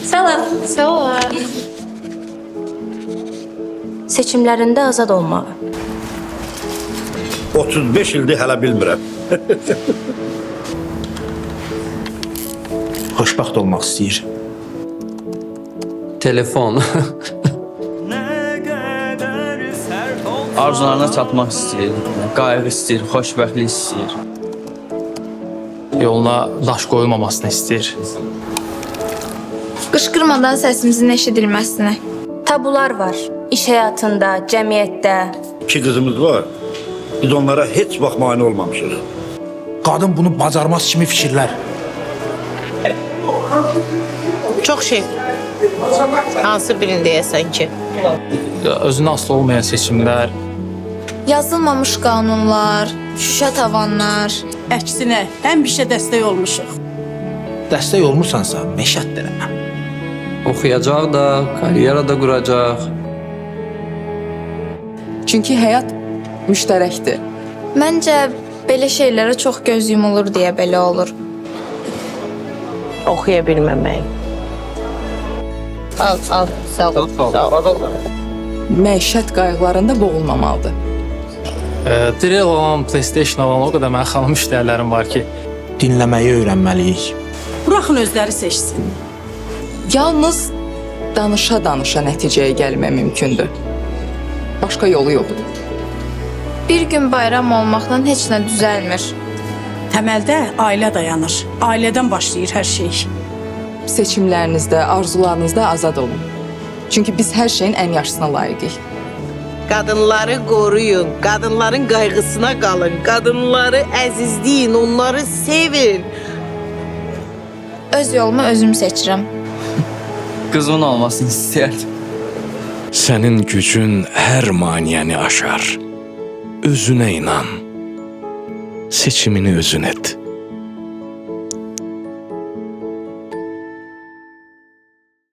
Salam. Sağ ol. Seçimlərində azad olmağı. 35 ildir hələ bilmirəm. Xoşbaxt olmaq istəyir. Telefon. Arzularına çatmaq istəyir, qayğı istəyir, xoşbəxtlik istəyir. Yoluna daş qoyulmamasını istəyir. Qışqırmadan səsimizin eşidilməsini. Tabular var. İş həyatında, cəmiyyətdə. 2 qızımız var. Biz onlara heç vaxt mane olmamışıq. Qadın bunu bacarmaz kimi fikirlər. Çox şey. Hansı birini deyəsən ki? Özünə asılı olmayan seçimlər. Yazılmamış qanunlar, şüşə tavanlar. Əksinə, həmişə dəstək olmuşuq. Dəstək olmursansa, məşət eləmə. Oxuyacaq da, karyera da quracaq. Çünki həyat müştərəkdir. Məncə belə şeylərə çox göz yumulur deyə belə olur. Oxuya bilməmək. Al, sağ ol. Sağ ol. Məişət qayğılarında boğulmamalıdır. Drill olan, PlayStation olan o qədər mənim xanım müştərilərim var ki, Dinləməyi öyrənməliyik. Buraxın özləri seçsin. Yalnız danışa-danışa nəticəyə gəlmək mümkündür. Başqa yolu yoxdur. Bir gün bayram olmaqla heç nə düzəlmir. Təməldə ailə dayanır. Ailədən başlayır hər şey. Seçimlərinizdə, arzularınızda azad olun. Çünki biz hər şeyin ən yaxşısına layiqik. Qadınları qoruyun, qadınların qayğısına qalın, qadınları əzizləyin, onları sevin. Öz yolumu özüm seçirəm. Qızımın olmasını istəyərdim. Sənin gücün hər maniyəni aşar. Özünə inan. Seçimini özün et.